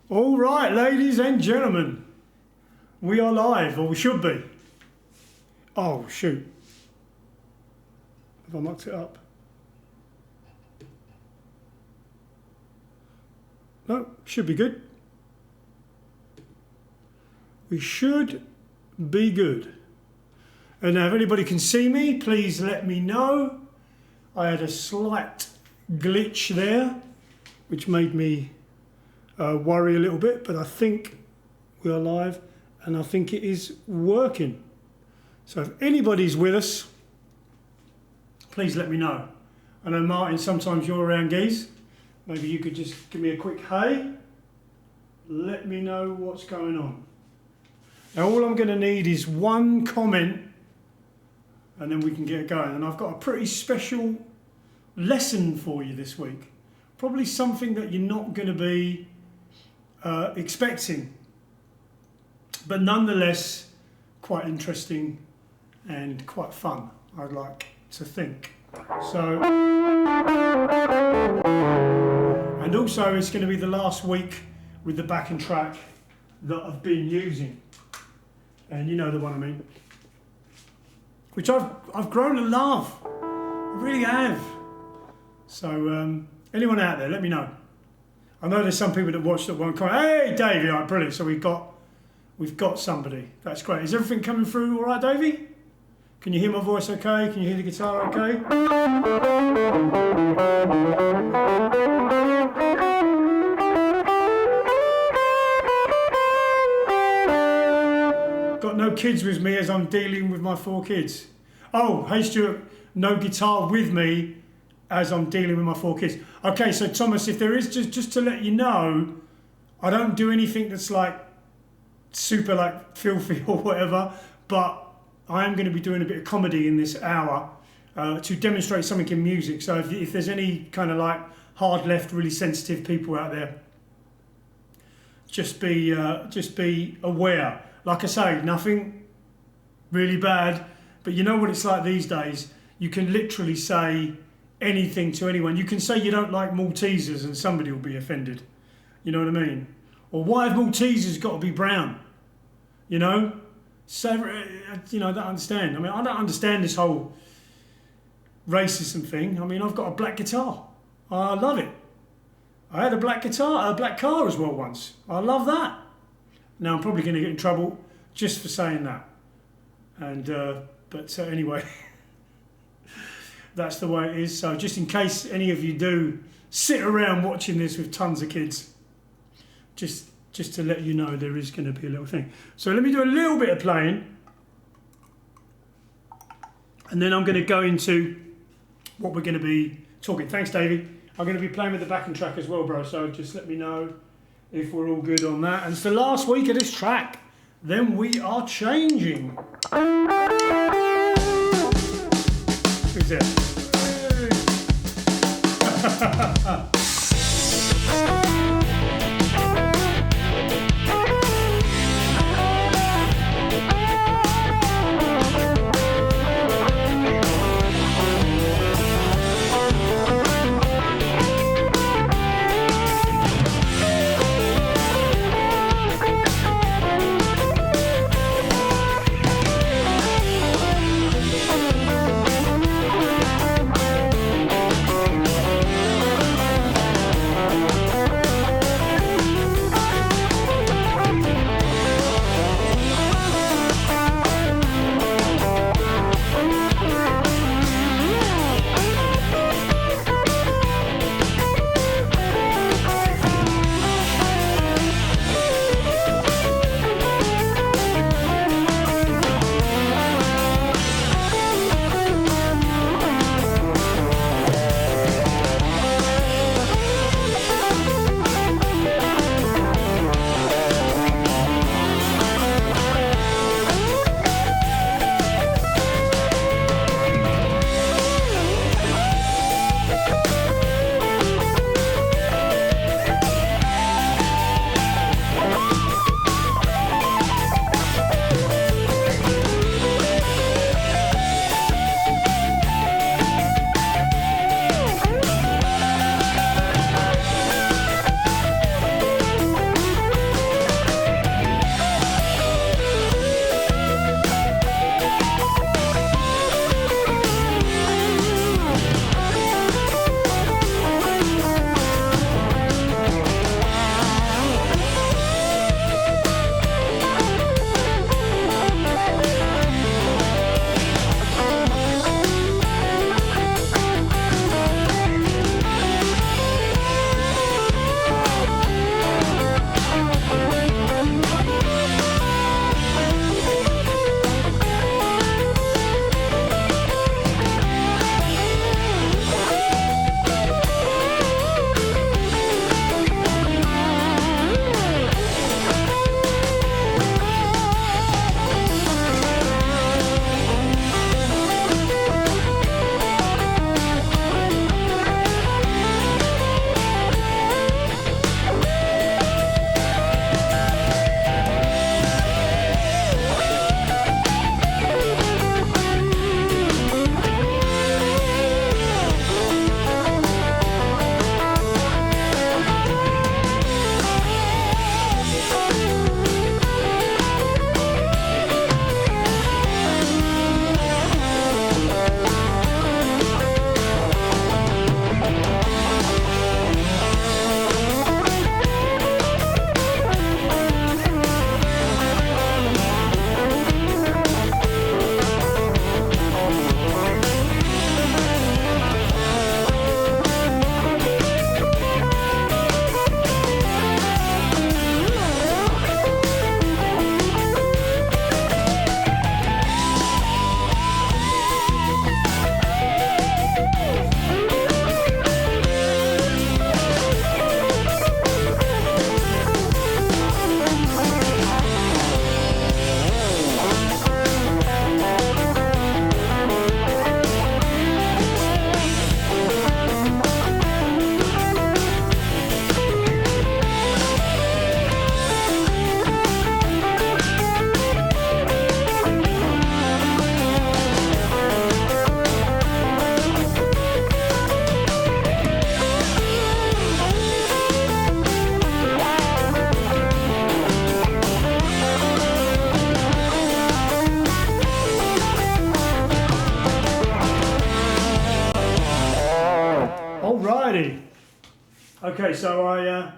All right, ladies and gentlemen, we are live, or we should be. Oh, shoot. Have I mucked it up? No, should be good. We should be good. And now if anybody can see me, please let me know. I had a slight glitch there, which made me worry a little bit, but I think we are live and I think it is working. So if anybody's with us, please let me know. I know, Martin, sometimes you're around geese. Maybe you could just give me a quick hey. Let me know what's going on. Now all I'm going to need is one comment and then we can get going. And I've got a pretty special lesson for you this week. Probably something that you're not going to be expecting, but nonetheless quite interesting and quite fun, I'd like to think. So, and also it's going to be the last week with the backing track that I've been using, and you know the one I mean, which I've grown to love. I really have. So anyone out there, let me know. I know there's some people that watch that won't comment. Hey, Davey, all right, brilliant. So we've got somebody. That's great. Is everything coming through all right, Davey? Can you hear my voice okay? Can you hear the guitar okay? Got no kids with me as I'm dealing with my 4 kids. Oh, hey Stuart, no guitar with me as I'm dealing with my 4 kids. Okay, so Thomas, if there is, just to let you know, I don't do anything that's like super like filthy or whatever, but I am going to be doing a bit of comedy in this hour to demonstrate something in music. So if there's any kind of like hard left, really sensitive people out there, just be aware. Like I say, nothing really bad, but you know what it's like these days. You can literally say anything to anyone. You can say you don't like Maltesers and somebody will be offended. You know what I mean? Or why have Maltesers got to be brown? You know? So, you know, I don't understand. I mean, I don't understand this whole racism thing. I mean, I've got a black guitar. I love it. I had a black guitar, a black car as well once. I love that. Now I'm probably going to get in trouble just for saying that. And but anyway, that's the way it is. So just in case any of you do sit around watching this with tons of kids, just to let you know there is going to be a little thing. So let me do a little bit of playing, and then I'm going to go into what we're going to be talking. Thanks, Davey. I'm going to be playing with the backing track as well, bro. So just let me know if we're all good on that. And it's the last week of this track. Then we are changing. Who's it? Okay, so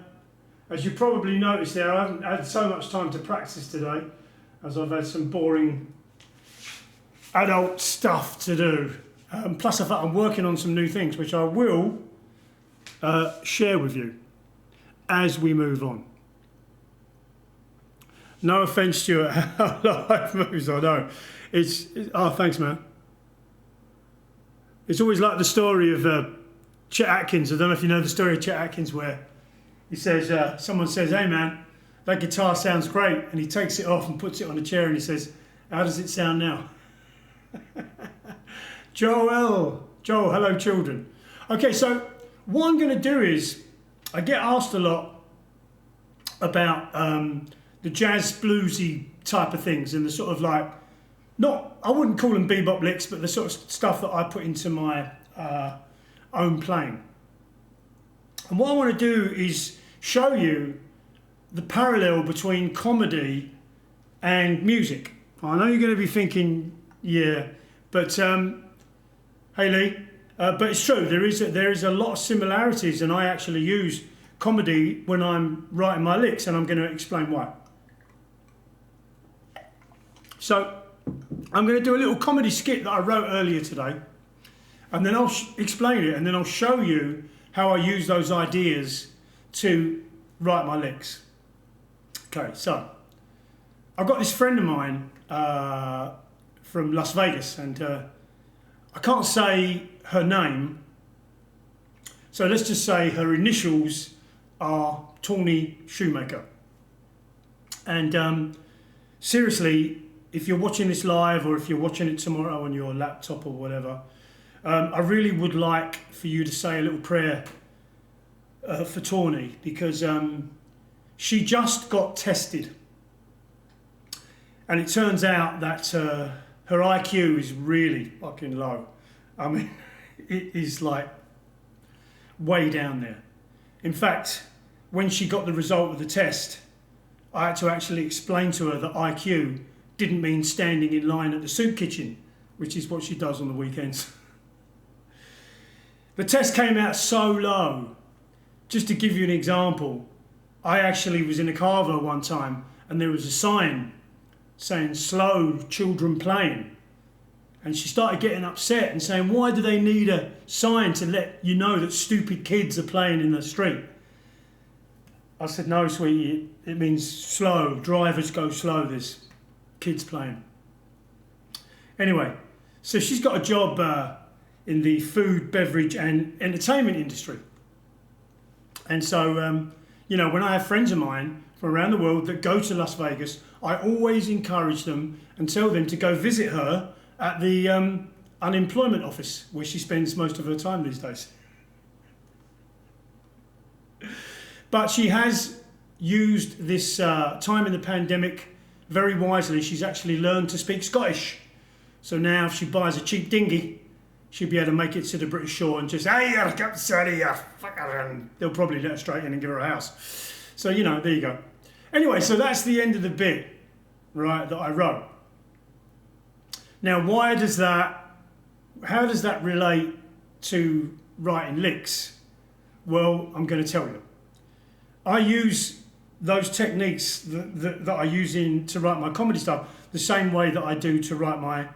as you probably noticed there, I haven't had so much time to practice today, as I've had some boring adult stuff to do. Plus, I'm working on some new things, which I will share with you as we move on. No offence, Stuart, how life moves, I know. Oh, thanks, man. It's always like the story of Chet Atkins. I don't know if you know the story of Chet Atkins, where he says, someone says, hey man, that guitar sounds great. And he takes it off and puts it on a chair and he says, how does it sound now? Joel, hello children. Okay, so what I'm going to do is, I get asked a lot about the jazz bluesy type of things and the sort of like, I wouldn't call them bebop licks, but the sort of stuff that I put into my own playing. And what I want to do is show you the parallel between comedy and music. I know you're going to be thinking, yeah, but hey Lee, but it's true. There is a lot of similarities, and I actually use comedy when I'm writing my licks, and I'm going to explain why. So I'm going to do a little comedy skit that I wrote earlier today, and then I'll explain it, and then I'll show you how I use those ideas to write my licks. Okay, so I've got this friend of mine from Las Vegas, and I can't say her name, so let's just say her initials are Tawny Shoemaker. And seriously, if you're watching this live or if you're watching it tomorrow on your laptop or whatever, I really would like for you to say a little prayer for Tawny, because she just got tested. And it turns out that her IQ is really fucking low. I mean, it is like way down there. In fact, when she got the result of the test, I had to actually explain to her that IQ didn't mean standing in line at the soup kitchen, which is what she does on the weekends. The test came out so low. Just to give you an example, I actually was in a carver one time and there was a sign saying slow children playing. And she started getting upset and saying, why do they need a sign to let you know that stupid kids are playing in the street? I said, no, sweetie, it means slow. Drivers go slow. There's kids playing. Anyway, so she's got a job in the food, beverage and entertainment industry. And so, you know, when I have friends of mine from around the world that go to Las Vegas, I always encourage them and tell them to go visit her at the unemployment office, where she spends most of her time these days. But she has used this time in the pandemic very wisely. She's actually learned to speak Scottish. So now if she buys a cheap dinghy, she'll be able to make it to the British shore and just, hey, you're sorry, you fucker, and they'll probably let her straight in and give her a house. So, you know, there you go. Anyway, so that's the end of the bit, right, that I wrote. Now, how does that relate to writing licks? Well, I'm going to tell you. I use those techniques that I use to write my comedy stuff the same way that I do to write my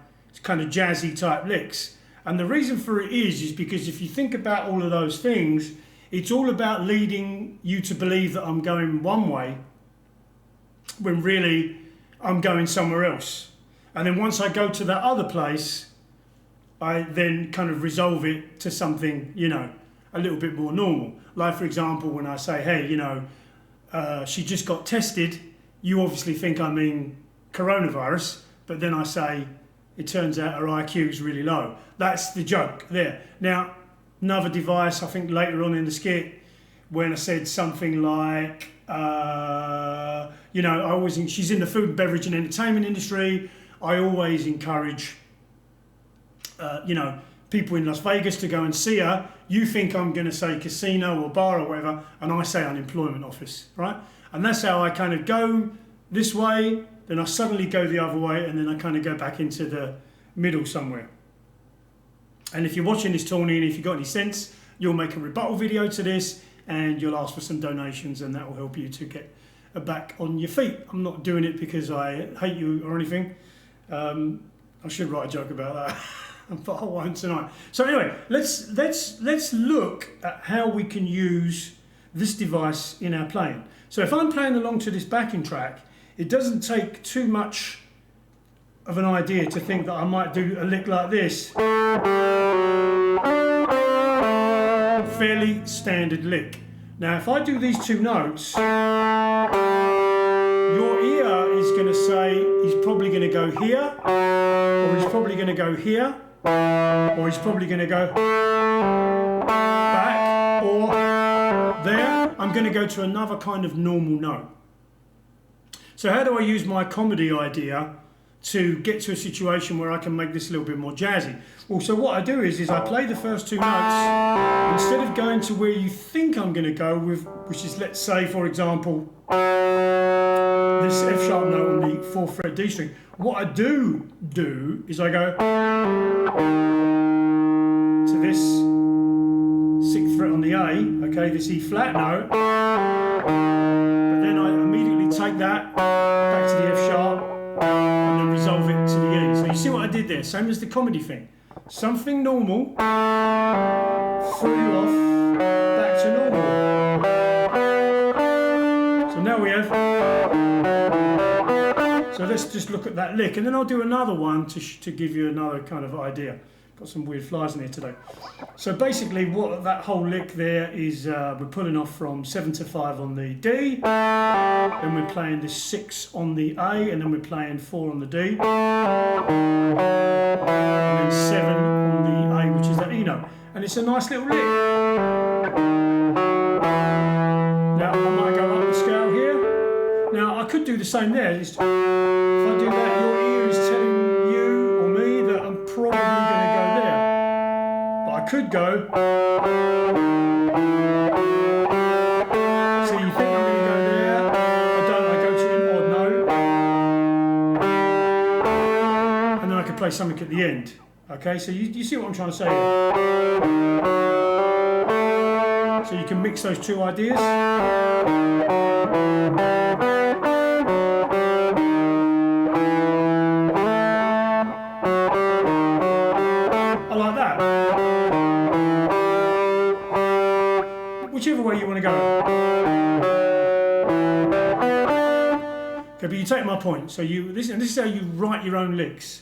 kind of jazzy type licks. And the reason for it is because if you think about all of those things, it's all about leading you to believe that I'm going one way when really I'm going somewhere else. And then once I go to that other place, I then kind of resolve it to something, you know, a little bit more normal. Like, for example, when I say, hey, you know, she just got tested, you obviously think I mean coronavirus, but then I say, it turns out her IQ is really low. That's the joke there. Now, another device, I think later on in the skit, when I said something like, you know, she's in the food, beverage and entertainment industry. I always encourage, you know, people in Las Vegas to go and see her. You think I'm going to say casino or bar or whatever, and I say unemployment office, right? And that's how I kind of go this way, then I suddenly go the other way, and then I kind of go back into the middle somewhere. And if you're watching this, Tawny, and if you've got any sense, you'll make a rebuttal video to this, and you'll ask for some donations, and that will help you to get back on your feet. I'm not doing it because I hate you or anything. I should write a joke about that, but I won't tonight. So anyway, let's look at how we can use this device in our playing. So if I'm playing along to this backing track, it doesn't take too much of an idea to think that I might do a lick like this. Fairly standard lick. Now if I do these two notes, your ear is going to say he's probably going to go here, or he's probably going to go here, or he's probably going to go back, or there. I'm going to go to another kind of normal note. So how do I use my comedy idea to get to a situation where I can make this a little bit more jazzy? Well, so what I do is I play the first two notes, instead of going to where you think I'm going to go with, which is, let's say, for example, this F sharp note on the 4th fret D string. What I do is I go to this 6th fret on the A, okay, this E flat note, but then I immediately take that back to the F sharp and then resolve it to the E. So you see what I did there? Same as the comedy thing. Something normal, threw you off, back to normal. So now we have. So let's just look at that lick, and then I'll do another one to give you another kind of idea. Got some weird flies in here today. So basically what that whole lick there is, we're pulling off from 7 to 5 on the D, then we're playing the 6 on the A, and then we're playing 4 on the D, and then 7 on the A, which is that E note. And it's a nice little lick. Now I might go up the scale here. Now I could do the same there. If I do that, your ear is telling you or me that I'm probably going to go there. But I could go. So you think I'm going to go there? I don't. I go to an odd note, and then I could play something at the end. Okay, so you see what I'm trying to say here? So you can mix those two ideas. I like that. Whichever way you want to go. Okay, but you take my point. So this is how you write your own licks.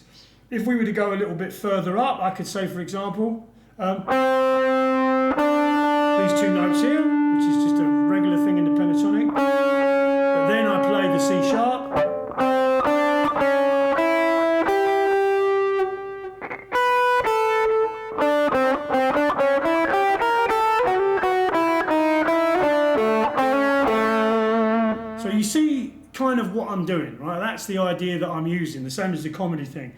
If we were to go a little bit further up, I could say, for example, these two notes here, which is just a regular thing in the pentatonic. But then I play the C sharp. So you see kind of what I'm doing, right? That's the idea that I'm using, the same as the comedy thing.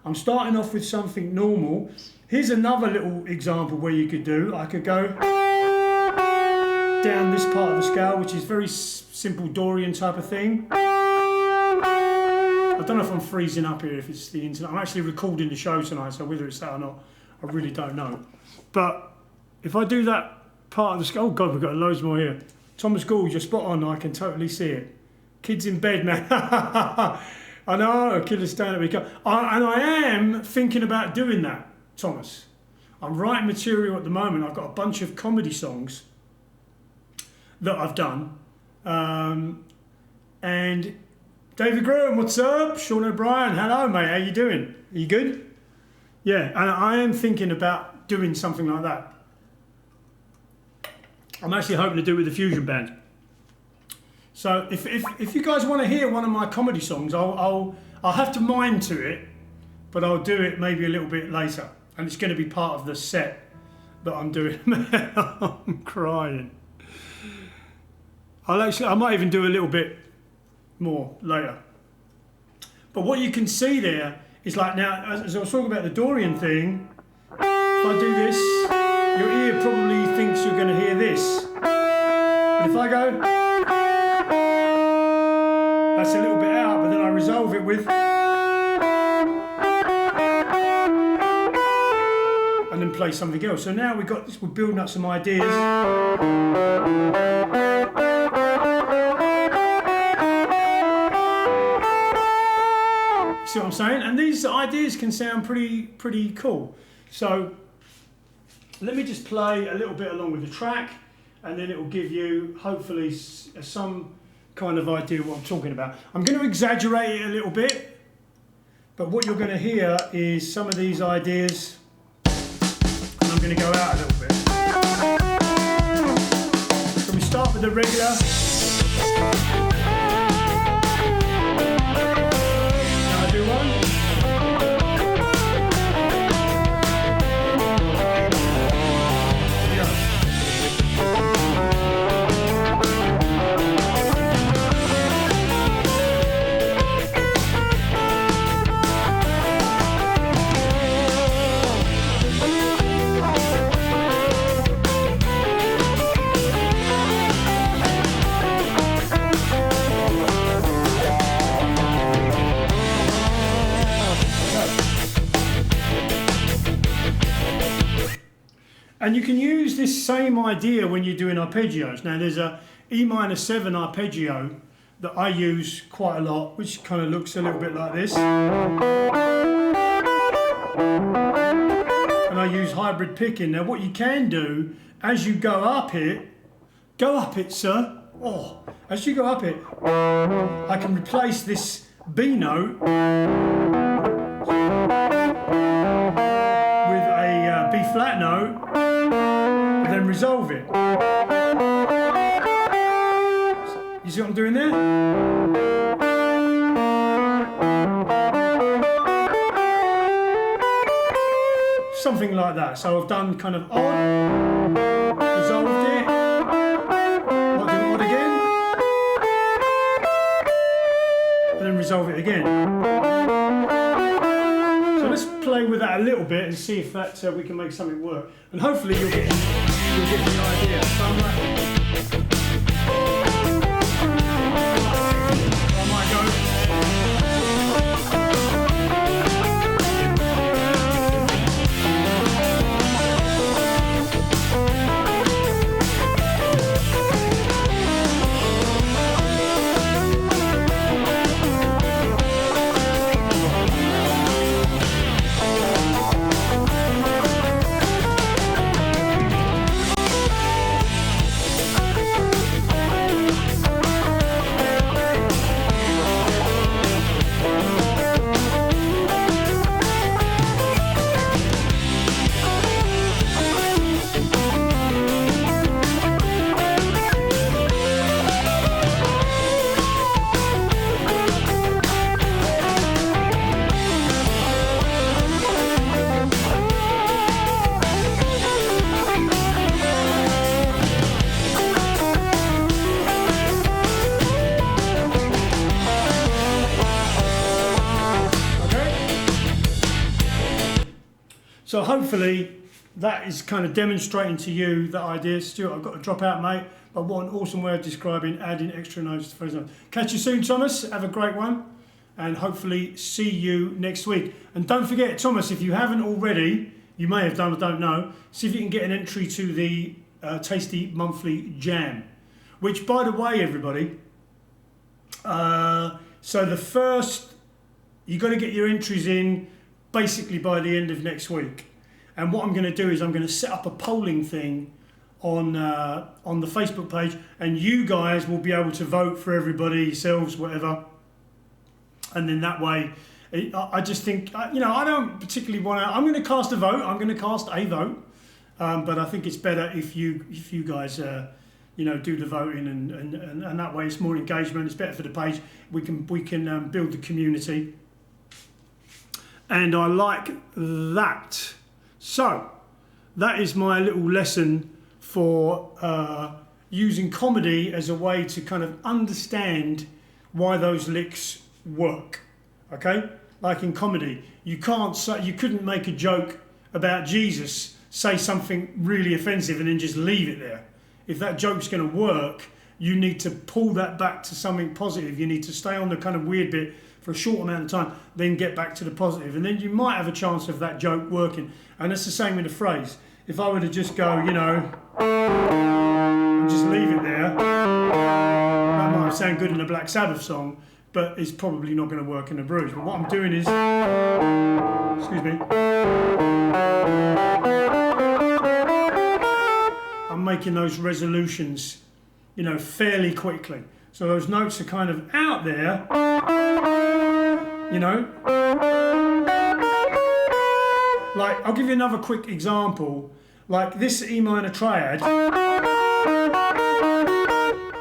I'm starting off with something normal. Here's another little example where you could do. I could go down this part of the scale, which is very simple Dorian type of thing. I don't know if I'm freezing up here, if it's the internet. I'm actually recording the show tonight, so whether it's that or not, I really don't know. But if I do that part of the scale, oh God, we've got loads more here. Thomas Gould, you're spot on, I can totally see it. Kids in bed, man. I know, killer stand up. And I am thinking about doing that, Thomas. I'm writing material at the moment. I've got a bunch of comedy songs that I've done. And David Graham, what's up? Sean O'Brien, hello mate, how you doing? Are you good? Yeah, and I am thinking about doing something like that. I'm actually hoping to do it with the Fusion Band. So if you guys want to hear one of my comedy songs, I'll have to mime to it, but I'll do it maybe a little bit later, and it's going to be part of the set that I'm doing. I'm crying. I might even do a little bit more later. But what you can see there is, like, now, as I was talking about the Dorian thing, if I do this, your ear probably thinks you're going to hear this. But if I go, that's a little bit out, but then I resolve it with, and then play something else. So now we've got this, we're building up some ideas. See what I'm saying? And these ideas can sound pretty cool. So let me just play a little bit along with the track, and then it will give you hopefully some kind of idea what I'm talking about. I'm going to exaggerate it a little bit, but what you're going to hear is some of these ideas, and I'm going to go out a little bit. So we start with the regular. Now I do one. And you can use this same idea when you're doing arpeggios. Now there's a E minor 7 arpeggio that I use quite a lot, which kind of looks a little bit like this. And I use hybrid picking. Now what you can do, as you go up it, sir. Oh, as you go up it, I can replace this B note with a B flat note, and then resolve it. You see what I'm doing there? Something like that. So I've done kind of odd, resolved it, might do odd again, and then resolve it again. So let's play with that a little bit and see if that we can make something work. And hopefully you'll get the idea. So I'm like, I might go. So hopefully that is kind of demonstrating to you that idea. Stuart, I've got to drop out, mate, but what an awesome way of describing adding extra notes to phrase notes. Catch you soon, Thomas. Have a great one, and hopefully see you next week. And don't forget, Thomas, if you haven't already, you may have done, I don't know, see if you can get an entry to the Tasty Monthly Jam, which, by the way, everybody, so the first, you've got to get your entries in basically by the end of next week. And what I'm going to do is I'm going to set up a polling thing on the Facebook page, and you guys will be able to vote for everybody, yourselves, whatever. And then that way, I just think, you know, I don't particularly want to, I'm going to cast a vote, but I think it's better if you guys, you know, do the voting, and that way it's more engagement, it's better for the page, we can build the community. And I like that. So that is my little lesson for using comedy as a way to kind of understand why those licks work. Okay, like in comedy, you couldn't make a joke about Jesus, say something really offensive, and then just leave it there. If that joke's going to work, you need to pull that back to something positive. You need to stay on the kind of weird bit for a short amount of time, then get back to the positive, and then you might have a chance of that joke working. And it's the same with the phrase. If I were to just go, you know, and just leave it there, that might sound good in a Black Sabbath song, but it's probably not going to work in a blues. But what I'm doing is, excuse me, I'm making those resolutions, you know, fairly quickly. So those notes are kind of out there, you know. Like, I'll give you another quick example. Like this E minor triad,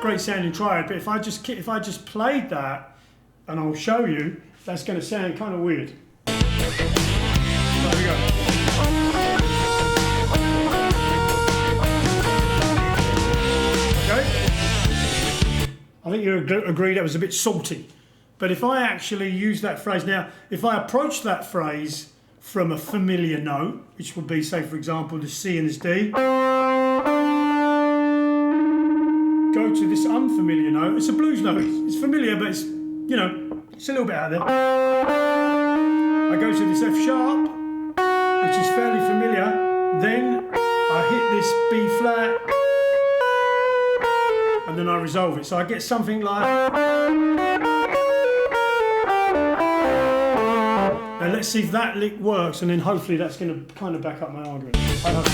great sounding triad, but if I just played that, and I'll show you, that's going to sound kind of weird. There we go. Okay. I think you agree that was a bit salty. But if I actually use that phrase now, if I approach that phrase from a familiar note, which would be, say, for example, the C and this D, go to this unfamiliar note. It's a blues note. It's familiar, but it's, you know, it's a little bit out there. I go to this F sharp, which is fairly familiar. Then I hit this B flat, and then I resolve it. So I get something like. Now let's see if that lick works, and then hopefully that's going to kind of back up my argument. I hope.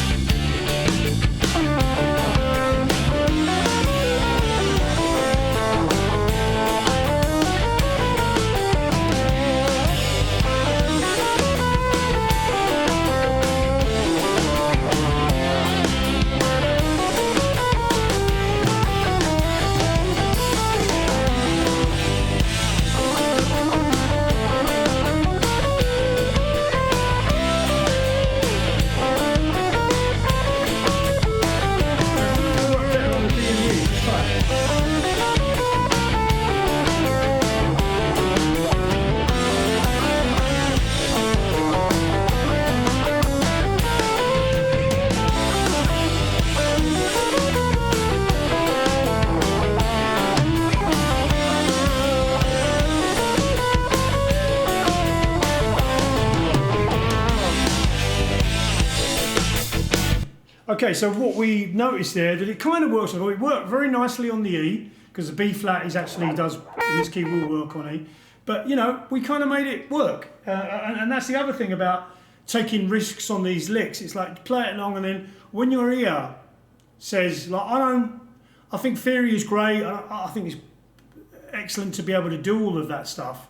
Okay, so what we noticed there, that it kind of works. It worked very nicely on the E, because the B flat is actually does, in this key will work on E. But, you know, we kind of made it work. And that's the other thing about taking risks on these licks. It's like, play it along, and then when your ear says, like, I think theory is great. I think it's excellent to be able to do all of that stuff.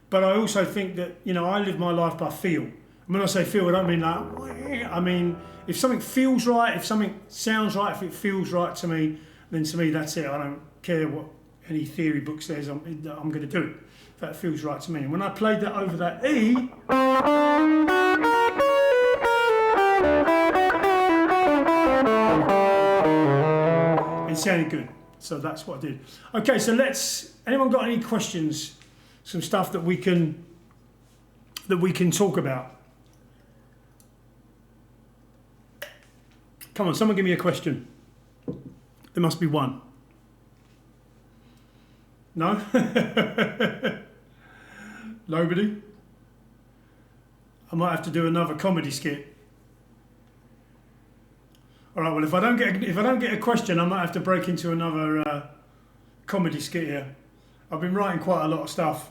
But I also think that, you know, I live my life by feel. And when I say feel, I don't mean that. I mean, if something feels right, if something sounds right, if it feels right to me, then to me that's it. I don't care what any theory book says. I'm going to do it if that feels right to me. And when I played that over that E, it sounded good. So that's what I did. Okay, so anyone got any questions? Some stuff that we can talk about. Come on, someone give me a question. There must be one. No? Nobody? I might have to do another comedy skit. All right, well, if I don't get a question, I might have to break into another comedy skit here. I've been writing quite a lot of stuff.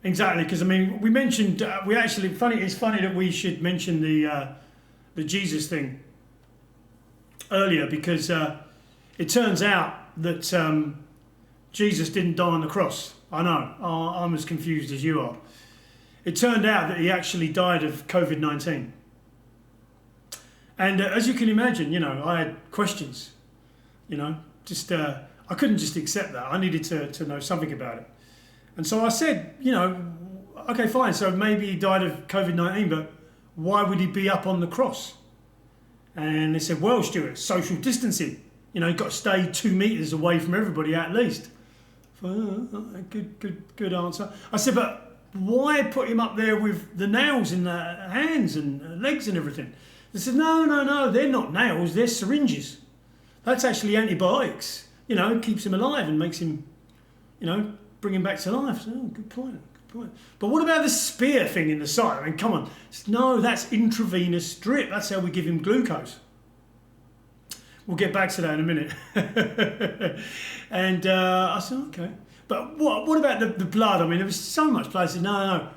Exactly, because I mean, we mentioned it's funny that we should mention the Jesus thing earlier, because it turns out that Jesus didn't die on the cross. I know, I'm as confused as you are. It turned out that he actually died of COVID-19. And as you can imagine, you know, I had questions, you know, just I couldn't just accept that. I needed to know something about it. And so I said, you know, okay, fine, so maybe he died of COVID-19, but why would he be up on the cross? And they said, well, Stuart, social distancing. You know, you've got to stay 2 meters away from everybody at least. Good answer. I said, but why put him up there with the nails in the hands and legs and everything? They said, no, they're not nails, they're syringes. That's actually antibiotics. You know, it keeps him alive and makes him, you know, bring him back to life. So, good point. But what about the spear thing in the side? I mean, come on. No, that's intravenous drip. That's how we give him glucose. We'll get back to that in a minute. And I said, okay. but what about the blood? I mean, there was so much blood. I said, no,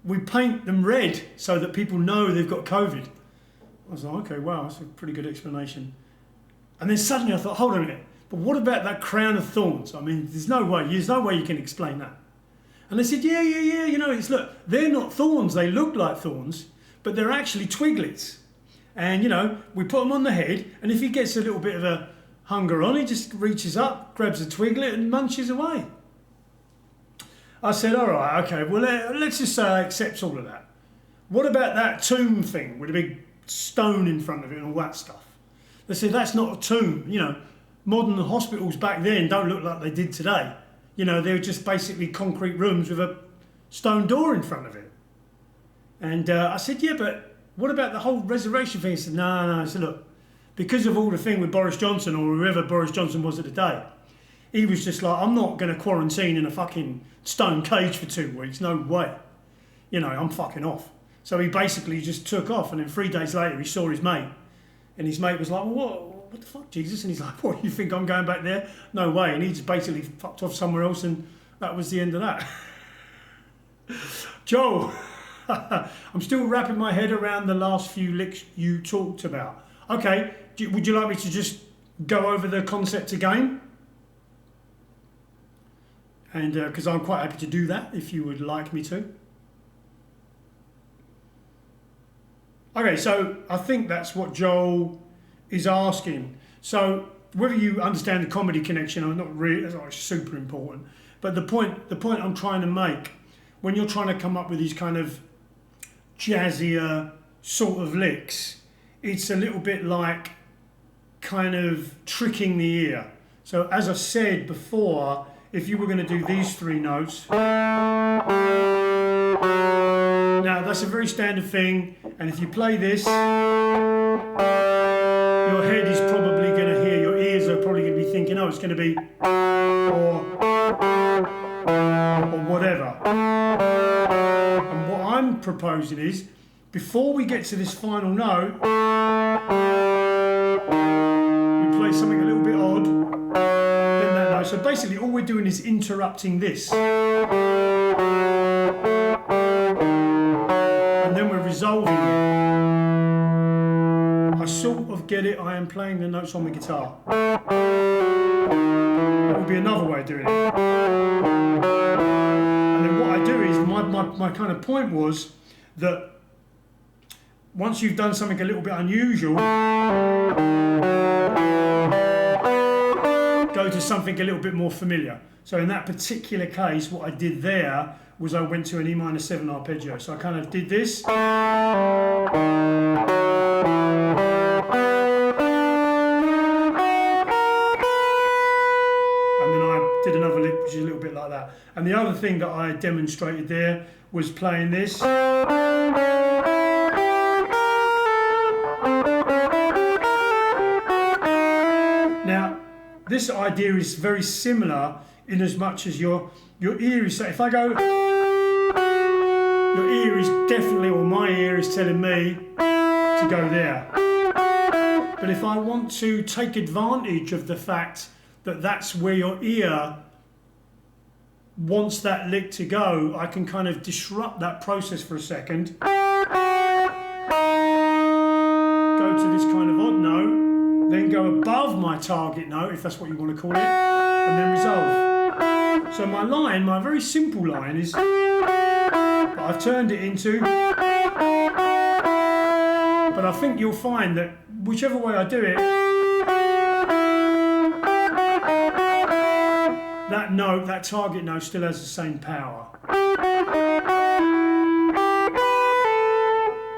we paint them red so that people know they've got COVID. I was like, okay, wow, that's a pretty good explanation. And then suddenly I thought, hold on a minute, but what about that crown of thorns? I mean, there's no way you can explain that. And they said, yeah, you know, look, they're not thorns, they look like thorns, but they're actually twiglets. And, you know, we put them on the head, and if he gets a little bit of a hunger on, he just reaches up, grabs a twiglet and munches away. I said, all right, okay, well, let's just say I accept all of that. What about that tomb thing with a big stone in front of it and all that stuff? They said, that's not a tomb. You know, modern hospitals back then don't look like they did today. You know, they were just basically concrete rooms with a stone door in front of it. And I said, yeah, but what about the whole resurrection thing? He said, no. I said, look, because of all the thing with Boris Johnson or whoever Boris Johnson was at the day, he was just like, I'm not going to quarantine in a fucking stone cage for 2 weeks. No way. You know, I'm fucking off. So he basically just took off, and then 3 days later he saw his mate. And his mate was like, well, what the fuck, Jesus? And he's like, what, you think I'm going back there? No way. And he just basically fucked off somewhere else, and that was the end of that. Joel, I'm still wrapping my head around the last few licks you talked about. Okay, would you like me to just go over the concept again? And because I'm quite happy to do that, if you would like me to. Okay, so I think that's what Joel is asking. So whether you understand the comedy connection or not, really, that's not super important. But the point I'm trying to make, when you're trying to come up with these kind of jazzier sort of licks, it's a little bit like kind of tricking the ear. So as I said before, if you were going to do these 3 notes, now that's a very standard thing, and if you play this, your head is probably going to hear, your ears are probably going to be thinking, oh, it's going to be or whatever. And what I'm proposing is, before we get to this final note, we play something a little bit odd, then that note. So basically all we're doing is interrupting this. And then we're resolving it. I sort of get it, I am playing the notes on the guitar. That would be another way of doing it. And then what I do is, my kind of point was that once you've done something a little bit unusual, go to something a little bit more familiar. So in that particular case, what I did there was I went to an E minor 7 arpeggio. So I kind of did this. And then I did another lick, which is a little bit like that. And the other thing that I demonstrated there was playing this. Now, this idea is very similar in as much as your ear is, so if I go, your ear is definitely, or my ear is telling me to go there. But if I want to take advantage of the fact that that's where your ear wants that lick to go, I can kind of disrupt that process for a second. Go to this kind of odd note, then go above my target note, if that's what you want to call it, and then resolve. So my line, my very simple line is, I've turned it into, but I think you'll find that whichever way I do it, that note, that target note still has the same power.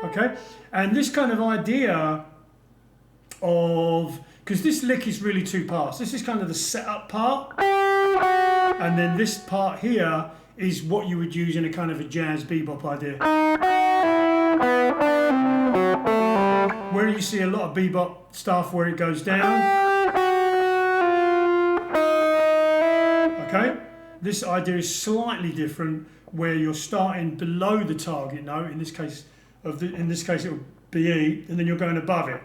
Okay? And this kind of idea of, because this lick is really 2 parts. This is kind of the setup part, and then this part here is what you would use in a kind of a jazz bebop idea. Where you see a lot of bebop stuff where it goes down. Okay? This idea is slightly different, where you're starting below the target note. In this case, it will be E, and then you're going above it.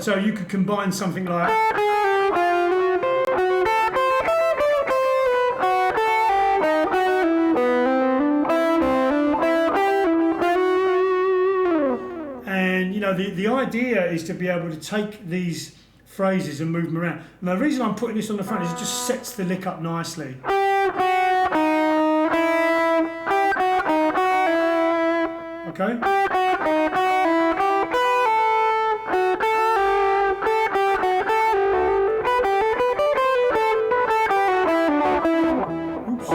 So you could combine something like. And you know, the idea is to be able to take these phrases and move them around. And the reason I'm putting this on the front is it just sets the lick up nicely. Okay? Oops.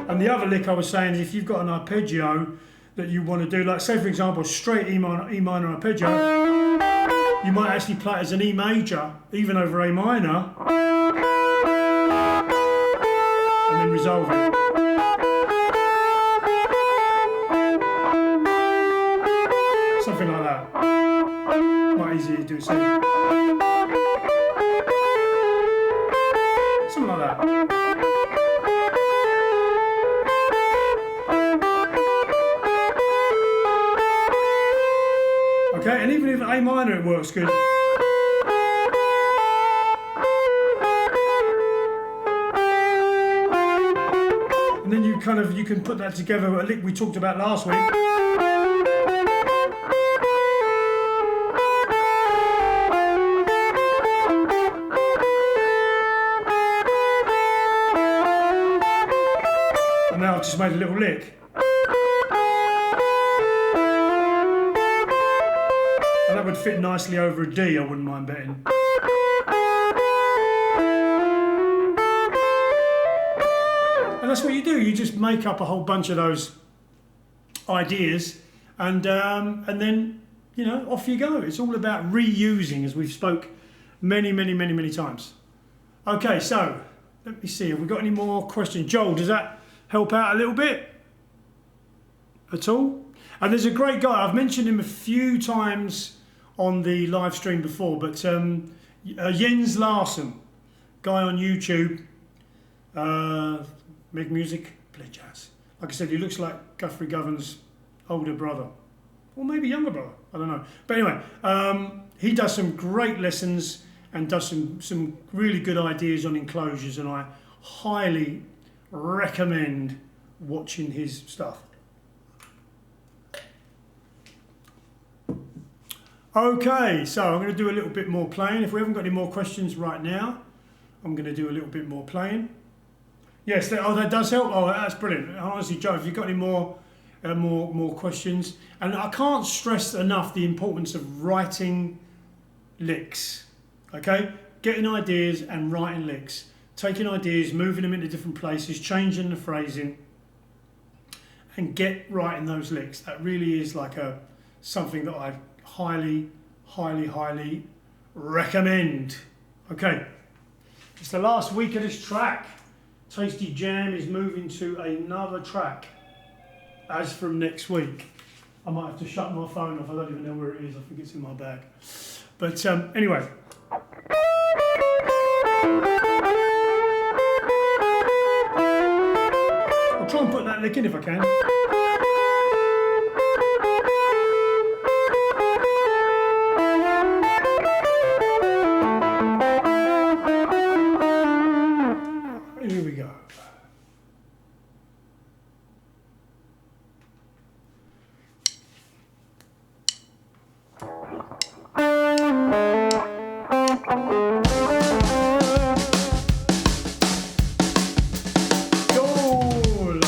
And the other lick I was saying is if you've got an arpeggio that you want to do, like say for example, straight E minor arpeggio, you might actually play it as an E major, even over A minor, and then resolve it. Something like that. Quite easy to do, so. Something like that. Okay, and even if A minor it works good. And then you can put that together, a lick we talked about last week. And now I've just made a little lick. And that would fit nicely over a D, I wouldn't mind betting. And that's what you do. You just make up a whole bunch of those ideas, and then you know, off you go. It's all about reusing, as we've spoke many times. Okay, so let me see. Have we got any more questions? Joel, does that help out a little bit at all? And there's a great guy. I've mentioned him a few times on the live stream before, but Jens Larsen, guy on YouTube. Make music, play jazz. Like I said, he looks like Guthrie Govan's older brother, or maybe younger brother, I don't know. But anyway, he does some great lessons and does some really good ideas on enclosures, and I highly recommend watching his stuff. Okay, so I'm going to do a little bit more playing. If we haven't got any more questions right now, I'm going to do a little bit more playing. Yes, that does help. Oh, that's brilliant. Honestly, Joe, if you've got any more questions, and I can't stress enough the importance of writing licks. Okay, getting ideas and writing licks, taking ideas, moving them into different places, changing the phrasing, and get writing those licks. That really is like something that I highly recommend. Okay, it's the last week of this track. Tasty Jam is moving to another track as from next week. I might have to shut my phone off. I don't even know where it is. I think it's in my bag. But anyway. I'll try and put that lick in if I can. Here we go. Goal.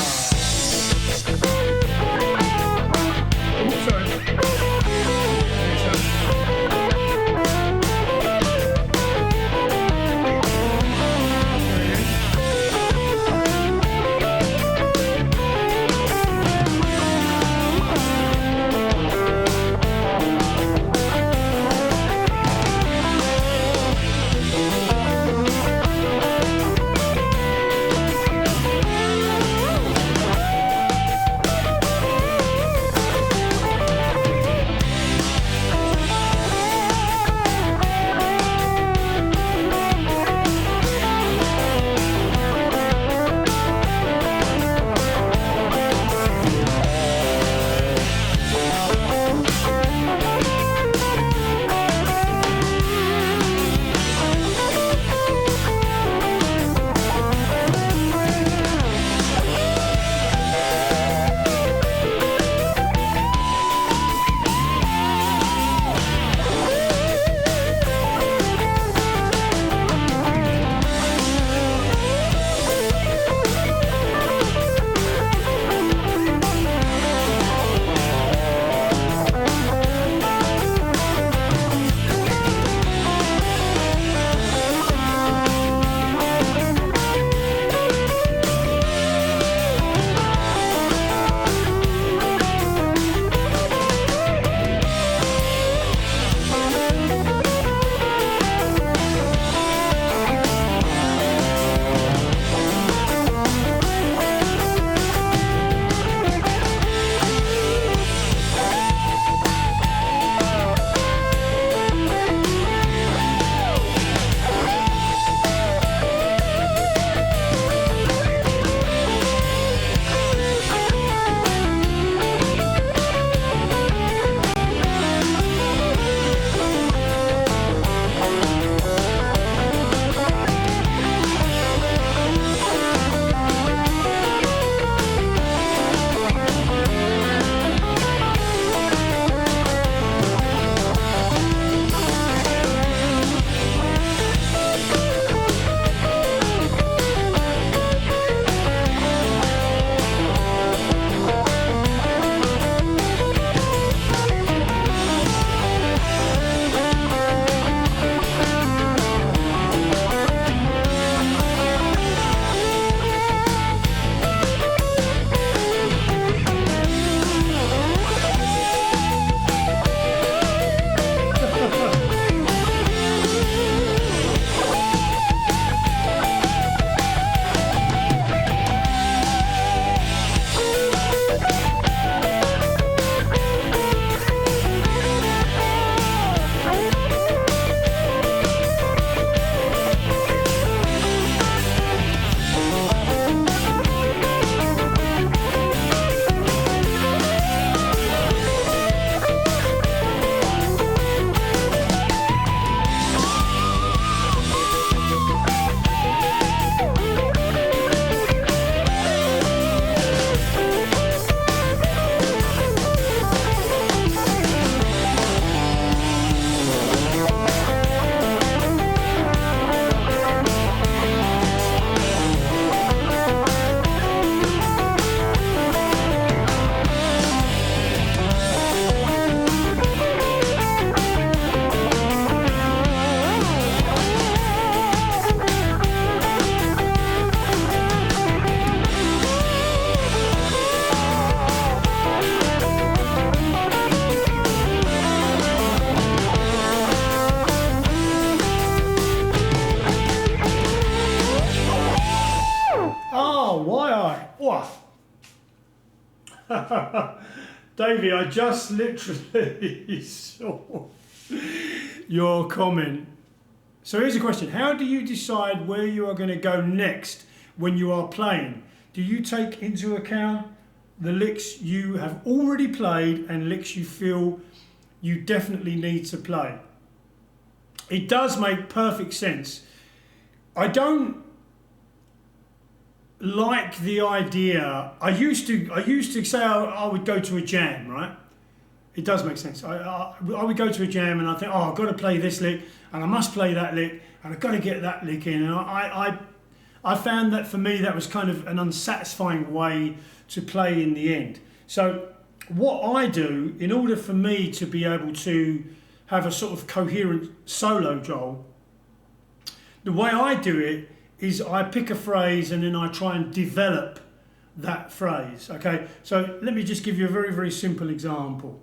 Oh, why I? What? Davey, I just literally saw your comment. So here's a question. How do you decide where you are going to go next when you are playing? Do you take into account the licks you have already played and licks you feel you definitely need to play? It does make perfect sense. I don't like the idea. I used to say I would go to a jam, right? It does make sense. I would go to a jam and I think, oh, I've got to play this lick and I must play that lick and I've got to get that lick in. And I found that for me that was kind of an unsatisfying way to play in the end. So what I do, in order for me to be able to have a sort of coherent solo, Joel, the way I do it is I pick a phrase and then I try and develop that phrase. Okay, so let me just give you a very, very simple example.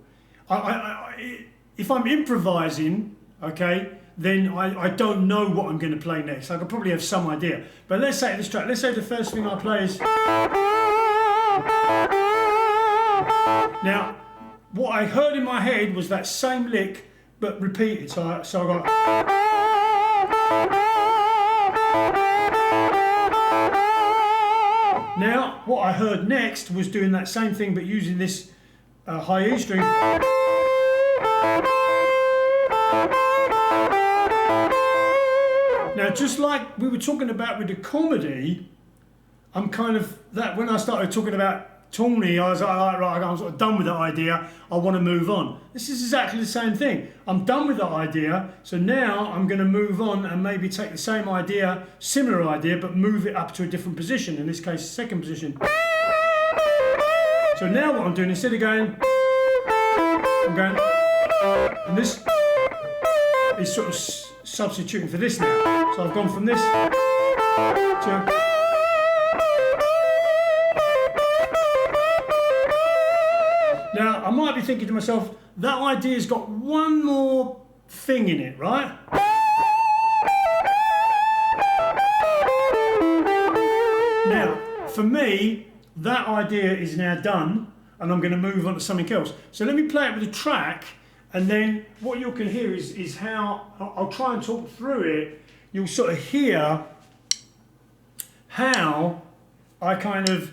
If I'm improvising, okay, then I don't know what I'm going to play next. I could probably have some idea. But let's say this track, let's say the first thing I play is... Now, what I heard in my head was that same lick, but repeated. So I got... Now, what I heard next was doing that same thing, but using this high E string. Now, just like we were talking about with the comedy, I'm kind of that when I started talking about Tawny, I was like, right, I'm sort of done with that idea. I want to move on. This is exactly the same thing. I'm done with that idea, so now I'm going to move on and maybe take the same idea, similar idea, but move it up to a different position. In this case, second position. So now what I'm doing, instead of going, I'm going, and this is sort of substituting for this now. So I've gone from this to... Now, I might be thinking to myself, that idea's got one more thing in it, right? Now, for me, that idea is now done, and I'm going to move on to something else. So let me play it with a track, and then what you can hear is how, I'll try and talk through it, you'll sort of hear how I kind of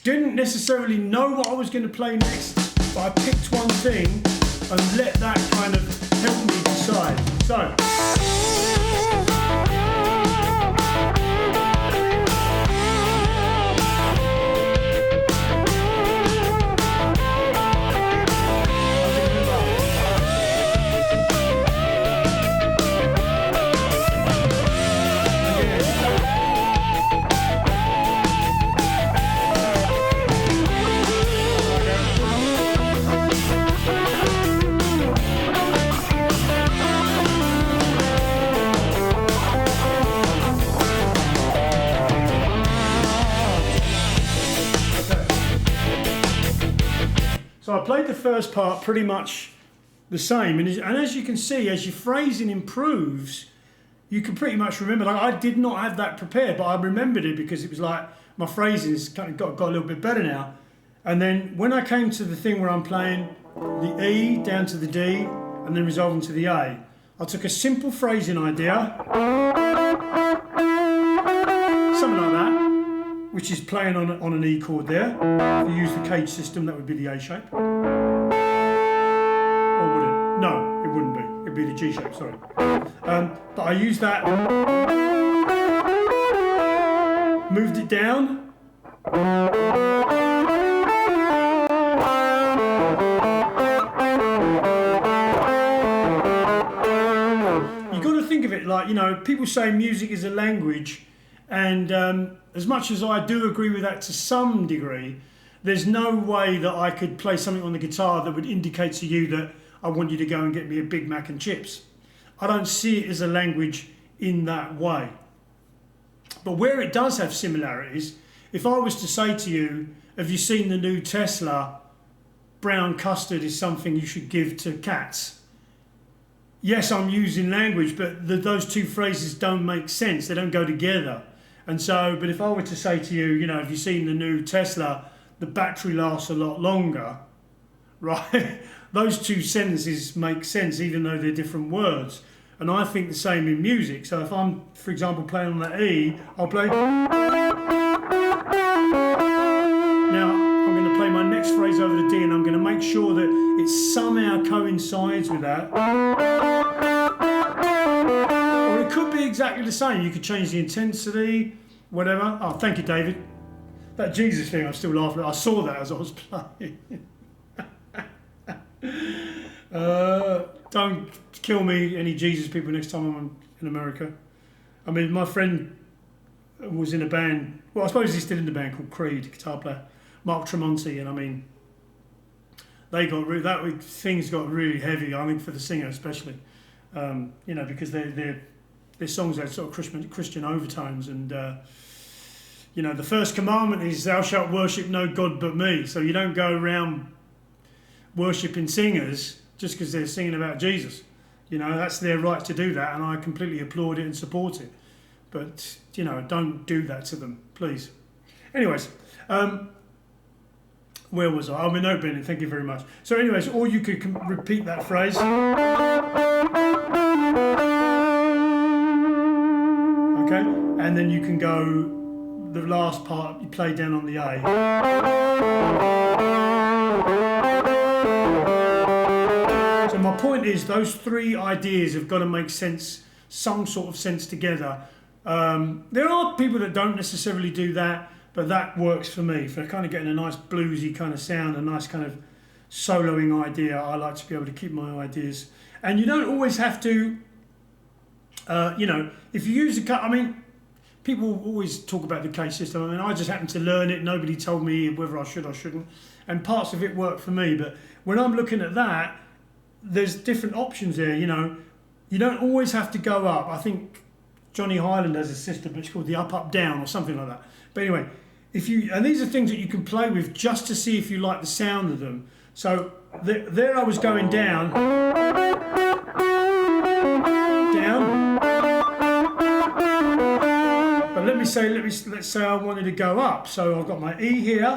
didn't necessarily know what I was going to play next, but I picked one thing and let that kind of help me decide. So. So I played the first part pretty much the same, and as you can see, as your phrasing improves, you can pretty much remember. Like, I did not have that prepared, but I remembered it because it was like my phrasing's kind of got a little bit better now. And then when I came to the thing where I'm playing the E down to the D and then resolving to the A, I took a simple phrasing idea, something like that, which is playing on an E chord there. If you use the cage system, that would be the A shape. Or would it? No, it wouldn't be. It would be the G shape, sorry. But I used that, moved it down. You've got to think of it like, you know, people say music is a language, and as much as I do agree with that to some degree, there's no way that I could play something on the guitar that would indicate to you that I want you to go and get me a Big Mac and chips. I don't see it as a language in that way. But where it does have similarities, if I was to say to you, have you seen the new Tesla? Brown custard is something you should give to cats. Yes, I'm using language, but those two phrases don't make sense. They don't go together. And so, but if I were to say to you, you know, have you seen the new Tesla? The battery lasts a lot longer, right? Those two sentences make sense even though they're different words. And I think the same in music. So if I'm, for example, playing on that E, I'll play. Now, I'm going to play my next phrase over the D, and I'm going to make sure that it somehow coincides with that. Or it could be exactly the same. You could change the intensity, whatever. Oh, thank you, David. That Jesus thing, I'm still laughing at. I saw that as I was playing. Don't kill me, any Jesus people, next time I'm in America. I mean, my friend was in a band, well, I suppose he's still in the band, called Creed, guitar player, Mark Tremonti, and I mean, they got things got really heavy, I think, for the singer especially, you know, because their songs had sort of Christian overtones, and you know, the first commandment is thou shalt worship no God but me. So you don't go around worshipping singers just because they're singing about Jesus. You know, that's their right to do that, and I completely applaud it and support it. But, you know, don't do that to them, please. Anyways, where was I? I'm in opening, thank you very much. So anyways, or you could repeat that phrase. Okay, and then you can go, the last part, you play down on the A. So my point is, those three ideas have got to make sense, some sort of sense together. There are people that don't necessarily do that, but that works for me. For kind of getting a nice bluesy kind of sound, a nice kind of soloing idea, I like to be able to keep my ideas. And you don't always have to, you know, if you use I mean, people always talk about the K system. I mean, I just happened to learn it. Nobody told me whether I should or shouldn't. And parts of it work for me. But when I'm looking at that, there's different options there, you know. You don't always have to go up. I think Johnny Highland has a system, it's called the up, up, down or something like that. But anyway, and these are things that you can play with just to see if you like the sound of them. So there I was going down. But let's say I wanted to go up. So I've got my E here. Go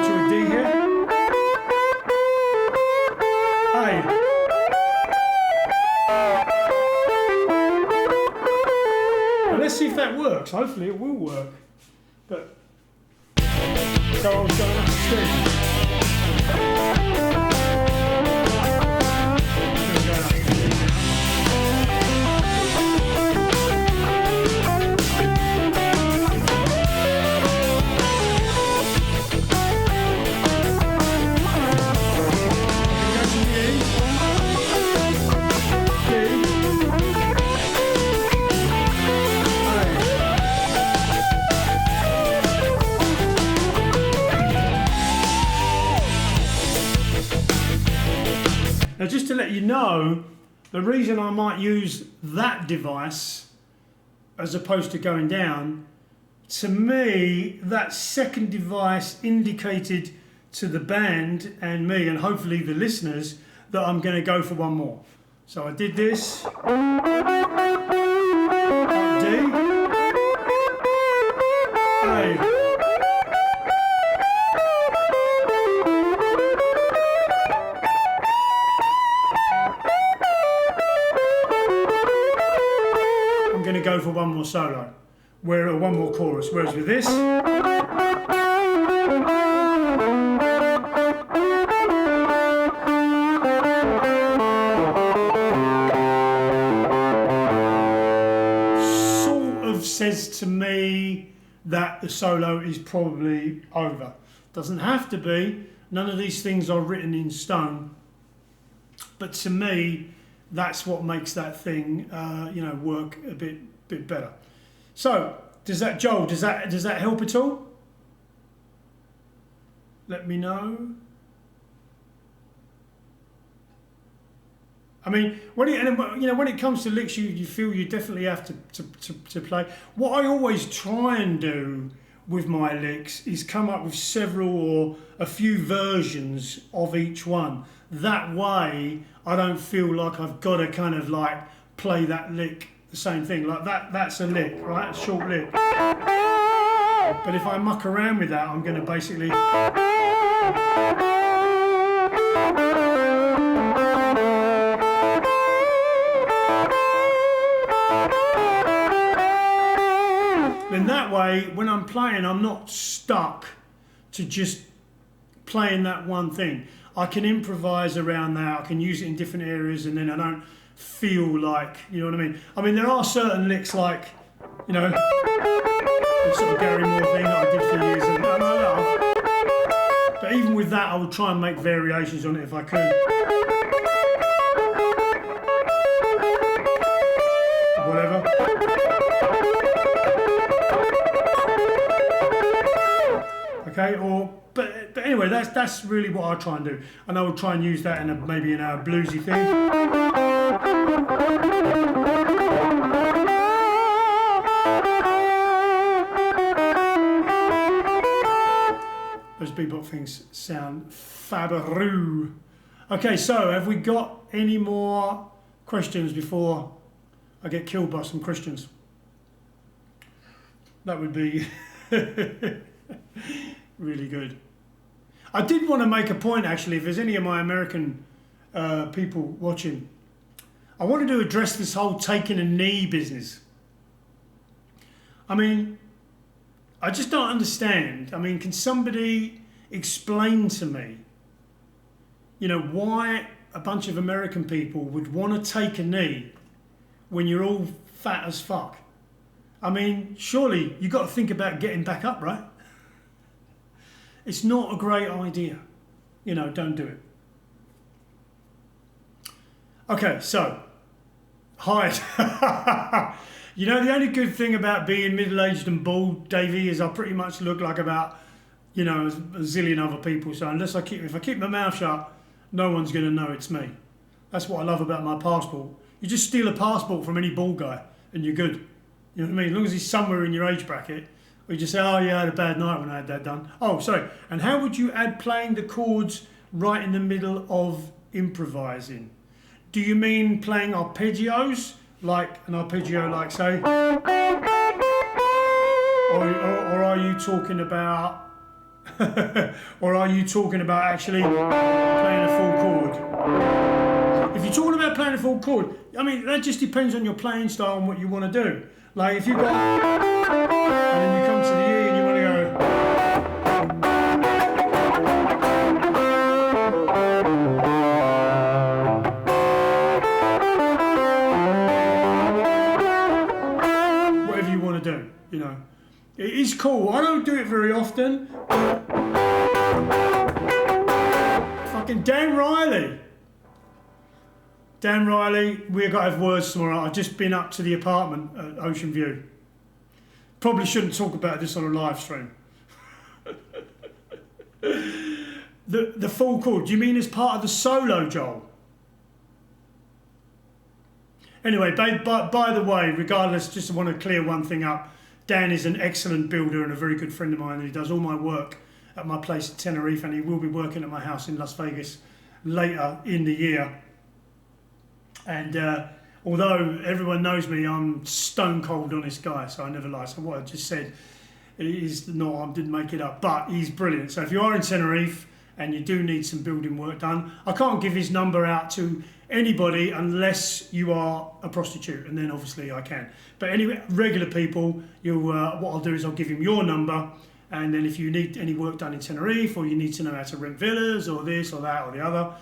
to a D here. A. Now let's see if that works. Hopefully it will work. But so I was going up the stairs. Now, just to let you know, the reason I might use that device as opposed to going down, to me, that second device indicated to the band and me, and hopefully the listeners, that I'm going to go for one more. So I did this. D. A. Go for one more solo, one more chorus, whereas with this, sort of says to me that the solo is probably over. Doesn't have to be, none of these things are written in stone, but to me, that's what makes that thing, you know, work a bit better. So, does that help at all? Let me know. I mean, when it comes to licks, you feel you definitely have to play. What I always try and do with my licks is come up with several or a few versions of each one. That way, I don't feel like I've got to kind of like play that lick the same thing. Like that's a lick, right? A short lick. But if I muck around with that, I'm going to basically... Then that way, when I'm playing, I'm not stuck to just playing that one thing. I can improvise around that, I can use it in different areas, and then I don't feel like, you know what I mean? I mean, there are certain licks like, you know, the sort of Gary Moore thing that I did for years, and I love. But even with that, I would try and make variations on it if I could. Whatever. Okay, but anyway, that's really what I try and do, and I would try and use that in maybe in a bluesy thing. Those bebop things sound fabaroo. Okay, so have we got any more questions before I get killed by some Christians? That would be really good. I did want to make a point, actually, if there's any of my American people watching, I wanted to address this whole taking a knee business. I mean, I just don't understand. I mean, can somebody explain to me, you know, why a bunch of American people would want to take a knee when you're all fat as fuck? I mean, surely you've got to think about getting back up, right? It's not a great idea. You know, don't do it. Okay, so, hide. You know, the only good thing about being middle-aged and bald, Davey, is I pretty much look like about, you know, a zillion other people. So if I keep my mouth shut, no one's going to know it's me. That's what I love about my passport. You just steal a passport from any bald guy and you're good. You know what I mean? As long as he's somewhere in your age bracket, we just say, oh yeah, I had a bad night when I had that done. Oh, sorry. And how would you add playing the chords right in the middle of improvising? Do you mean playing arpeggios? Like an arpeggio, like say? Or are you talking about... or are you talking about actually playing a full chord? If you're talking about playing a full chord, I mean, that just depends on your playing style and what you want to do. Like if you've got... and then you come to the E and you want to go... whatever you want to do, you know. It is cool. I don't do it very often. Fucking Dan Riley. Dan Riley, we've got to have words tomorrow. I've just been up to the apartment at Ocean View. Probably shouldn't talk about this on a live stream. The full chord, do you mean as part of the solo, Joel? Anyway, by the way, regardless, just want to clear one thing up. Dan is an excellent builder and a very good friend of mine, and he does all my work at my place at Tenerife, and he will be working at my house in Las Vegas later in the year. And although everyone knows me, I'm stone cold honest guy, so I never lie. So what I just said is no, I didn't make it up, but he's brilliant. So if you are in Tenerife and you do need some building work done, I can't give his number out to anybody unless you are a prostitute, and then obviously I can. But anyway, regular people, what I'll do is I'll give him your number, and then if you need any work done in Tenerife, or you need to know how to rent villas, or this or that or the other,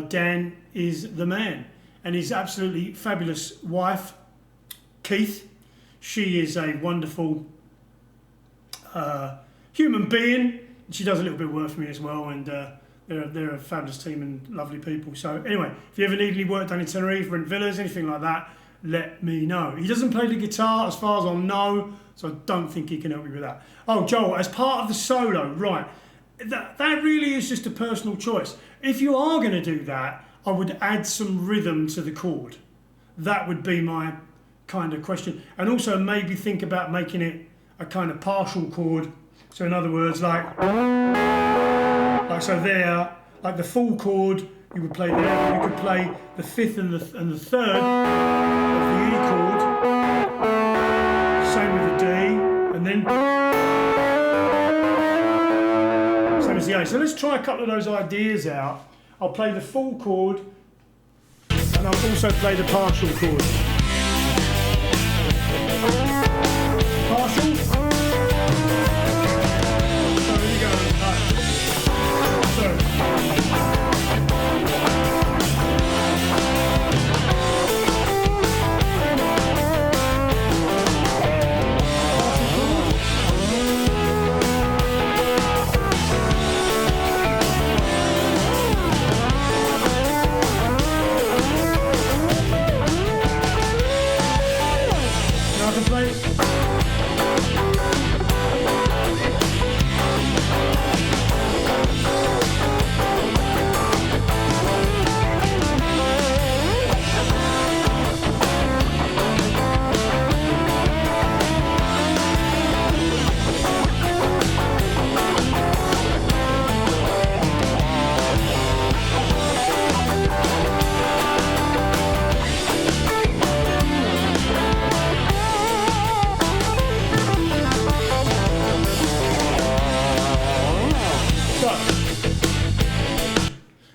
Dan is the man. And his absolutely fabulous wife, Keith, she is a wonderful human being. She does a little bit of work for me as well, and they're a fabulous team and lovely people. So anyway, if you ever need any work done in Tenerife, rent villas, anything like that, let me know. He doesn't play the guitar as far as I know, so I don't think he can help me with that. Oh, Joel, as part of the solo, right, that really is just a personal choice. If you are going to do that, I would add some rhythm to the chord. That would be my kind of question. And also maybe think about making it a kind of partial chord. So in other words, like so there, like the full chord you would play there, but you could play the fifth and the third of the E chord and then same as the A. So let's try a couple of those ideas out. I'll play the full chord, and I'll also play the partial chord. Partial. So here you go.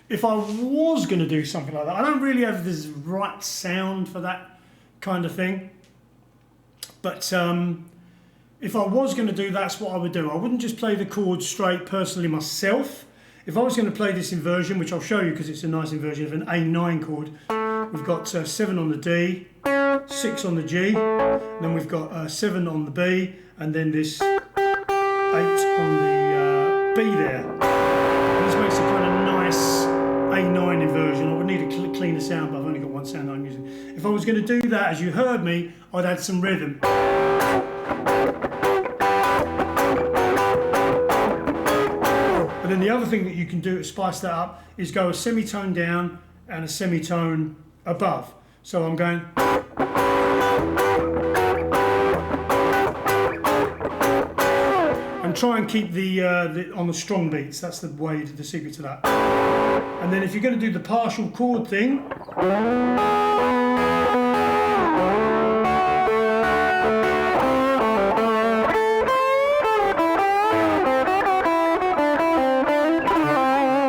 If I was going to do something like that, I don't really have this right sound for that kind of thing, but if I was going to do, that's what I would do. I wouldn't just play the chords straight personally myself. If I was going to play this inversion, which I'll show you because it's a nice inversion of an A9 chord, we've got 7 on the D, 6 on the G, and then we've got 7 on the B, and then this 8 on the B there. And this makes a kind of nice A9 inversion. I would need a cleaner sound, but I've only got one sound I'm using. If I was going to do that, as you heard me, I'd add some rhythm. And then the other thing that you can do to spice that up is go a semitone down and a semitone above. So I'm going. And try and keep the on the strong beats. That's the way, the secret to that. And then if you're going to do the partial chord thing,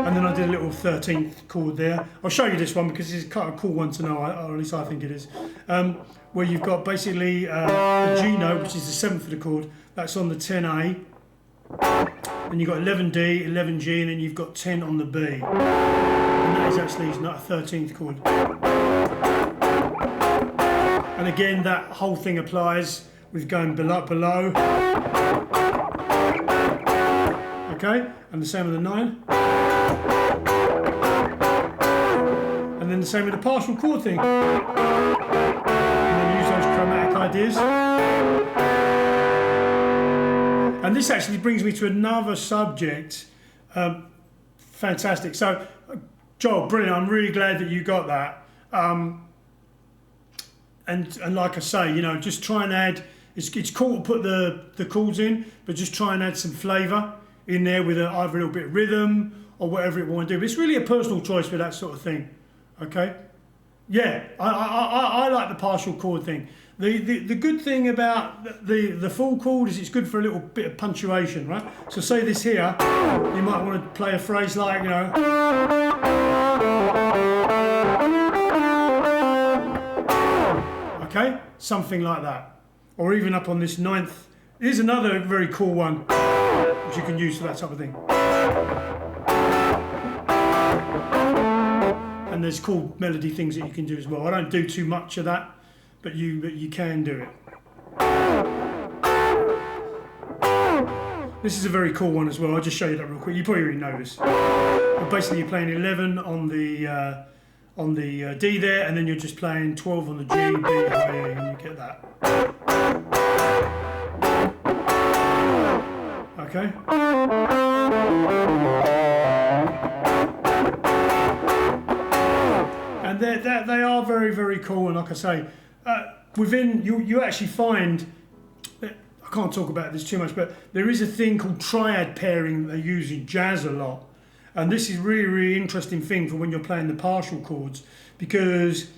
and then I did a little 13th chord there. I'll show you this one because it's kind of a cool one to know, or at least I think it is. Where you've got basically the G note, which is the 7th of the chord, that's on the 10A. And you've got 11D, 11G, and then you've got 10 on the B. And that is actually not a 13th chord. And again, that whole thing applies with going below. Okay, and the same with the 9. And then the same with the partial chord thing. And then use those chromatic ideas. And this actually brings me to another subject. Fantastic. So, Joel, brilliant. I'm really glad that you got that. And like I say, you know, just try and add. It's cool to put the chords in, but just try and add some flavour in there with either a little bit of rhythm or whatever it want to do. But it's really a personal choice for that sort of thing. Okay. Yeah, I like the partial chord thing. The good thing about the full chord is it's good for a little bit of punctuation, right? So say this here, you might want to play a phrase like, you know, okay, something like that. Or even up on this 9th. Here's another very cool one, which you can use for that type of thing. And there's cool melody things that you can do as well. I don't do too much of that, but you can do it. This is a very cool one as well. I'll just show you that real quick. You probably already know this. But basically, you're playing 11 on the D there, and then you're just playing 12 on the G, B, high A, and you get that. Okay. And they are very, very cool. And like I say, within you actually find, I can't talk about this too much, but there is a thing called triad pairing that they use in jazz a lot. And this is really, really interesting thing for when you're playing the partial chords, because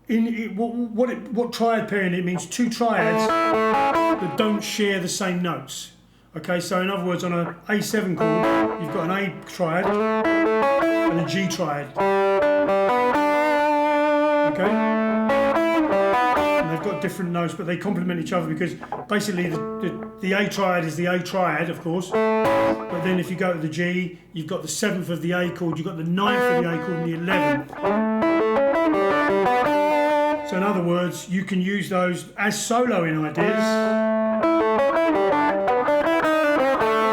what triad pairing it means, two triads that don't share the same notes. Okay, so in other words, on an A7 chord, you've got an A triad and a G triad. Okay? And they've got different notes, but they complement each other because basically the A triad is the A triad, of course. But then if you go to the G, you've got the 7th of the A chord, you've got the 9th of the A chord and the 11th. So in other words, you can use those as soloing ideas,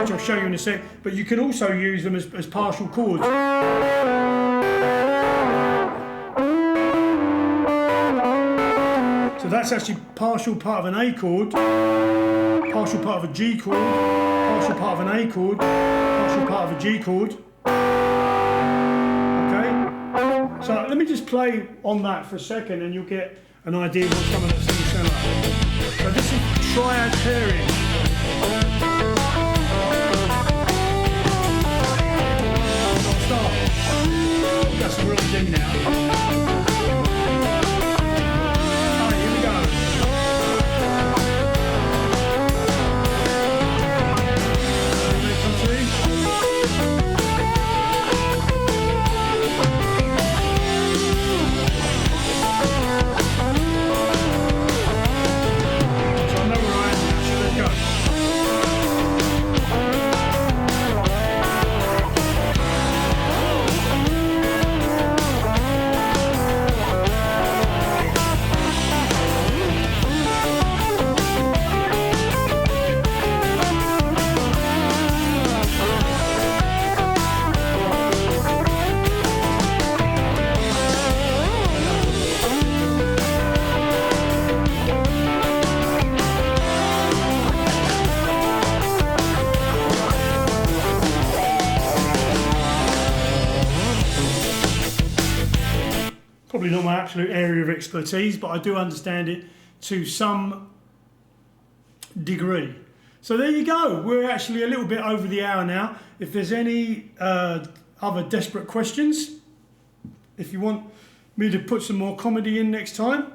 which I'll show you in a sec, but you can also use them as partial chords. So that's actually partial part of an A chord, partial part of a G chord, partial part of an A chord, partial part of a G chord. So let me just play on that for a second and you'll get an idea of what some of that things sound like. So this is triad pairing. Start. That's a real thing now. Alright, here we go. Probably not my absolute area of expertise, but I do understand it to some degree. So there you go. We're actually a little bit over the hour now. If there's any other desperate questions, if you want me to put some more comedy in next time,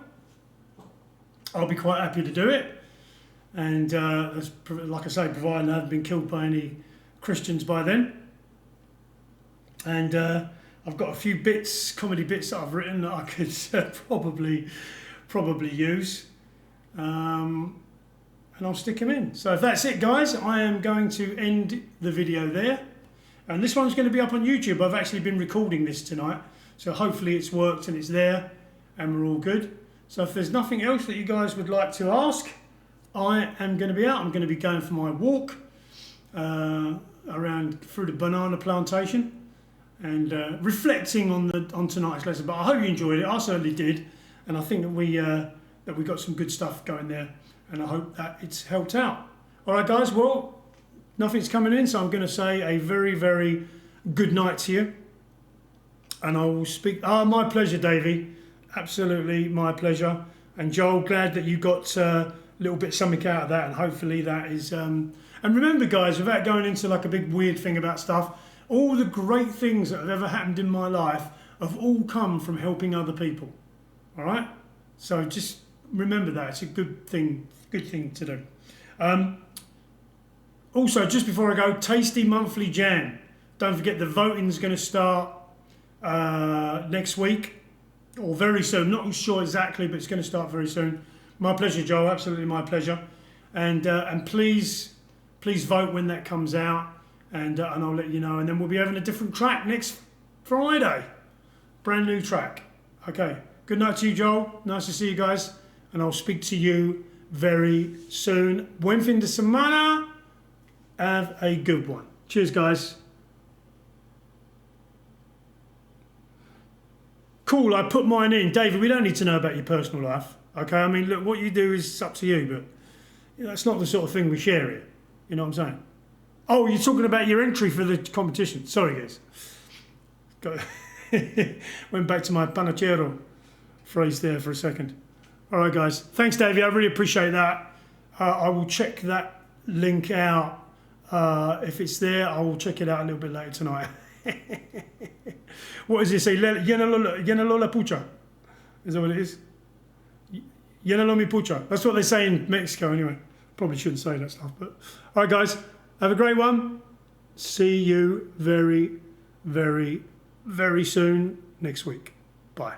I'll be quite happy to do it. And like I say, providing I haven't been killed by any Christians by then. And I've got a few comedy bits that I've written that I could probably use, and I'll stick them in. So if that's it, guys, I am going to end the video there, and this one's going to be up on YouTube. I've actually been recording this tonight, so hopefully it's worked and it's there, and we're all good. So if there's nothing else that you guys would like to ask, I am going to be out. I'm going to be going for my walk around through the banana plantation. And reflecting on tonight's lesson, but I hope you enjoyed it. I certainly did, and I think that we got some good stuff going there, and I hope that it's helped out. All right, guys. Well, nothing's coming in, so I'm going to say a very, very good night to you, and I will speak. My pleasure, Davey. Absolutely, my pleasure. And Joel, glad that you got a little bit something out of that, and hopefully that is. And remember, guys, without going into like a big weird thing about stuff. All the great things that have ever happened in my life have all come from helping other people. All right? So just remember that. It's a good thing to do. Also, just before I go, Tasty Monthly Jam. Don't forget the voting's going to start next week or very soon. Not sure exactly, but it's going to start very soon. My pleasure, Joel. Absolutely my pleasure. And please vote when that comes out. And I'll let you know. And then we'll be having a different track next Friday. Brand new track. Okay. Good night to you, Joel. Nice to see you guys. And I'll speak to you very soon. Buen fin de semana. Have a good one. Cheers, guys. Cool, I put mine in. David, we don't need to know about your personal life. Okay, I mean, look, what you do is up to you, but that's not the sort of thing we share here. You know what I'm saying? Oh, you're talking about your entry for the competition. Sorry, guys. Went back to my panachero phrase there for a second. All right, guys. Thanks, Davey. I really appreciate that. I will check that link out. If it's there, I will check it out a little bit later tonight. What does it say? Llénalo la pucha. Is that what it is? Llena lo mi pucha. That's what they say in Mexico anyway. Probably shouldn't say that stuff, but all right, guys, have a great one. See you very, very, very soon next week. Bye.